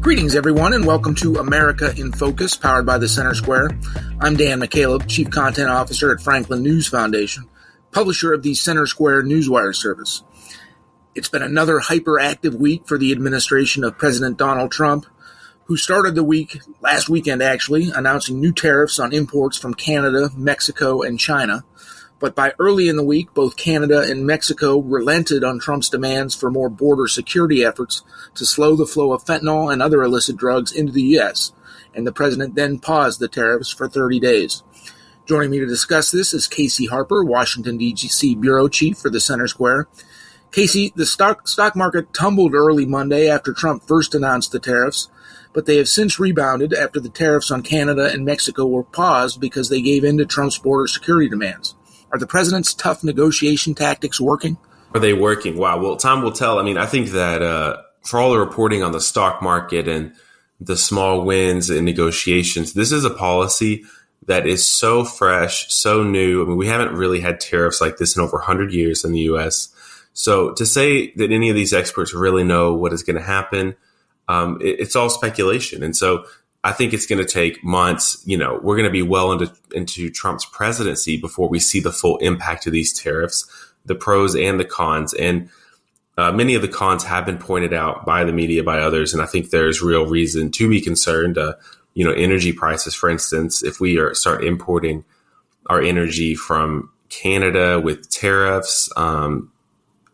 Greetings, everyone, and welcome to America in Focus, powered by the Center Square. I'm Dan McCaleb, Chief Content Officer at Franklin News Foundation, publisher of the Center Square Newswire service. It's been another hyperactive week for the administration of President Donald Trump, who started the week, last weekend actually, announcing new tariffs on imports from Canada, Mexico, and China. But by early in the week, both Canada and Mexico relented on Trump's demands for more border security efforts to slow the flow of fentanyl and other illicit drugs into the U.S., and the president then paused the tariffs for 30 days. Joining me to discuss this is Casey Harper, Washington, D.C. Bureau Chief for the Center Square. Casey, the stock market tumbled early Monday after Trump first announced the tariffs, but they have since rebounded after the tariffs on Canada and Mexico were paused because they gave in to Trump's border security demands. Are the president's tough negotiation tactics working? Are they working? Wow. Well, time will tell. I mean, I think that for all the reporting on the stock market and the small wins in negotiations, this is a policy that is so fresh, so new. I mean, we haven't really had tariffs like this in over 100 years in the U.S. So to say that any of these experts really know what is going to happen, it's all speculation. And so I think it's going to take months. You know, we're going to be well into Trump's presidency before we see the full impact of these tariffs, the pros and the cons. And many of the cons have been pointed out by the media, by others. And I think there's real reason to be concerned. Energy prices, for instance, if we start importing our energy from Canada with tariffs,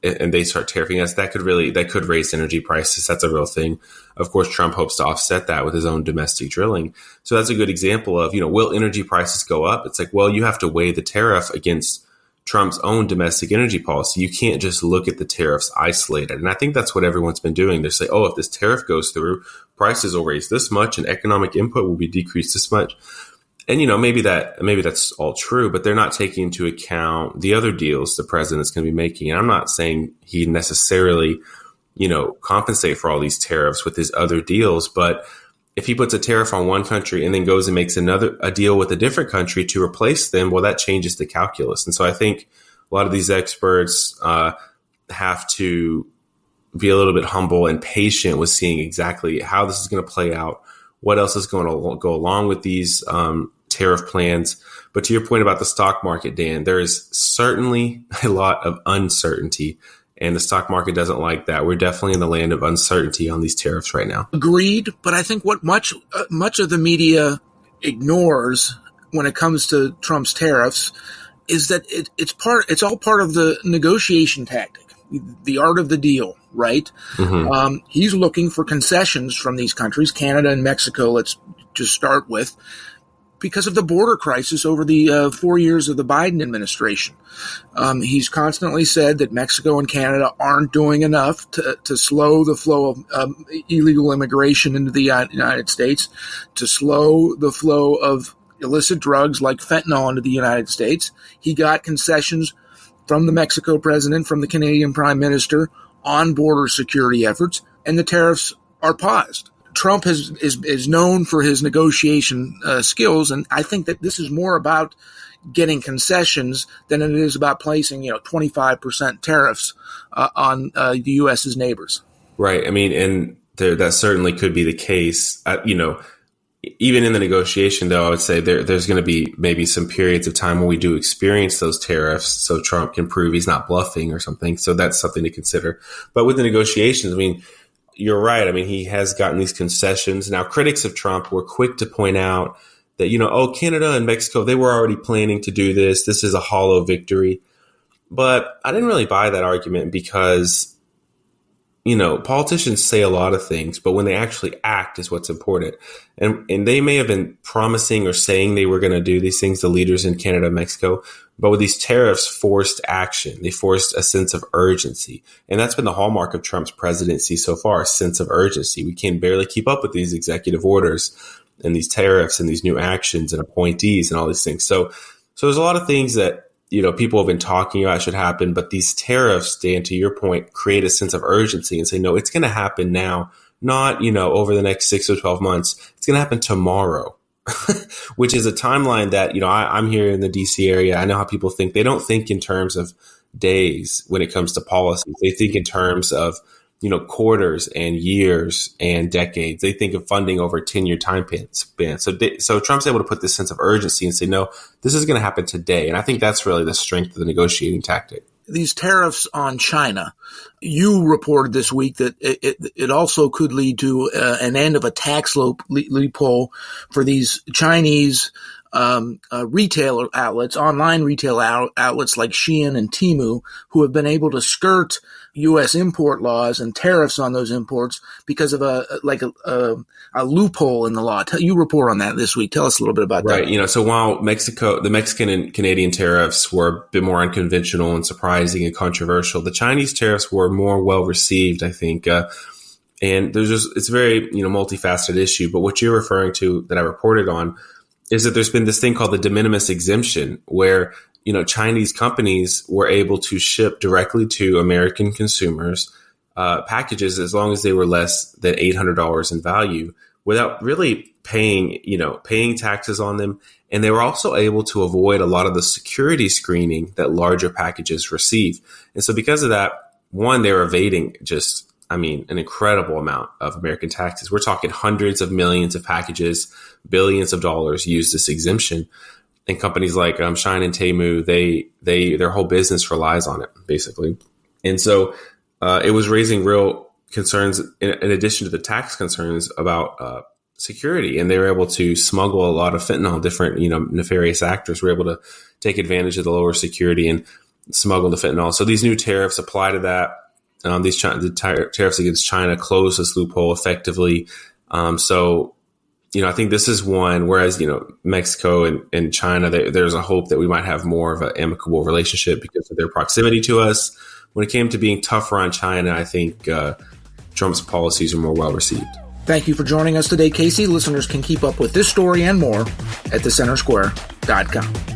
and they start tariffing us, that could raise energy prices. That's a real thing. Of course, Trump hopes to offset that with his own domestic drilling. So that's a good example of, will energy prices go up? It's like, well, you have to weigh the tariff against Trump's own domestic energy policy. You can't just look at the tariffs isolated. And I think that's what everyone's been doing. They're saying, if this tariff goes through, prices will raise this much and economic input will be decreased this much. And, maybe that's all true, but they're not taking into account the other deals the president's going to be making. And I'm not saying he necessarily, compensate for all these tariffs with his other deals. But if he puts a tariff on one country and then goes and makes a deal with a different country to replace them, well, that changes the calculus. And so I think a lot of these experts have to be a little bit humble and patient with seeing exactly how this is going to play out, what else is going to go along with these tariff plans. But to your point about the stock market, Dan, there is certainly a lot of uncertainty, and the stock market doesn't like that. We're definitely in the land of uncertainty on these tariffs right now. Agreed, but I think what much of the media ignores when it comes to Trump's tariffs is that it's all part of the negotiation tactic, the art of the deal, right? Mm-hmm. He's looking for concessions from these countries, Canada and Mexico, let's just start with, because of the border crisis over the 4 years of the Biden administration. He's constantly said that Mexico and Canada aren't doing enough to slow the flow of illegal immigration into the United States, to slow the flow of illicit drugs like fentanyl into the United States. He got concessions from the Mexico president, from the Canadian prime minister on border security efforts, and the tariffs are paused. Trump is known for his negotiation skills, and I think that this is more about getting concessions than it is about placing 25% tariffs on the U.S.'s neighbors. Right. I mean, and that certainly could be the case. Even in the negotiation, though, I would say there's going to be maybe some periods of time when we do experience those tariffs, so Trump can prove he's not bluffing or something. So that's something to consider. But with the negotiations, I mean, you're right. I mean, he has gotten these concessions. Now, critics of Trump were quick to point out that, Canada and Mexico, they were already planning to do this. This is a hollow victory. But I didn't really buy that argument because, politicians say a lot of things, but when they actually act is what's important. And they may have been promising or saying they were going to do these things, the leaders in Canada and Mexico, but with these tariffs, forced action. They forced a sense of urgency. And that's been the hallmark of Trump's presidency so far, a sense of urgency. We can barely keep up with these executive orders and these tariffs and these new actions and appointees and all these things. So there's a lot of things that, people have been talking about should happen, but these tariffs, Dan, to your point, create a sense of urgency and say, no, it's going to happen now, not, over the next 6 or 12 months. It's going to happen tomorrow. Which is a timeline that, I'm here in the DC area. I know how people think. They don't think in terms of days when it comes to policy. They think in terms of quarters and years and decades. They think of funding over a 10-year time span. So Trump's able to put this sense of urgency and say, no, this is going to happen today. And I think that's really the strength of the negotiating tactic. These tariffs on China, you reported this week that it also could lead to an end of a tax loophole for these Chinese retailer outlets, online retail outlets like Shein and Temu, who have been able to skirt U.S. import laws and tariffs on those imports because of a loophole in the law. You report on that this week. Tell us a little bit about that. Right. So while the Mexican and Canadian tariffs were a bit more unconventional and surprising and controversial, the Chinese tariffs were more well received, I think. And it's a very, multifaceted issue. But what you're referring to that I reported on is that there's been this thing called the de minimis exemption where, Chinese companies were able to ship directly to American consumers packages as long as they were less than $800 in value without really paying taxes on them. And they were also able to avoid a lot of the security screening that larger packages receive. And so because of that, one, they're evading an incredible amount of American taxes. We're talking hundreds of millions of packages, billions of dollars use this exemption. And companies like Shein and Temu, their whole business relies on it, basically. And so it was raising real concerns in addition to the tax concerns about security. And they were able to smuggle a lot of fentanyl. Different, nefarious actors were able to take advantage of the lower security and smuggle the fentanyl. So these new tariffs apply to that. The tariffs against China close this loophole effectively. I think this is one, whereas, Mexico and China, there's a hope that we might have more of an amicable relationship because of their proximity to us. When it came to being tougher on China, I think Trump's policies are more well received. Thank you for joining us today, Casey. Listeners can keep up with this story and more at thecentersquare.com.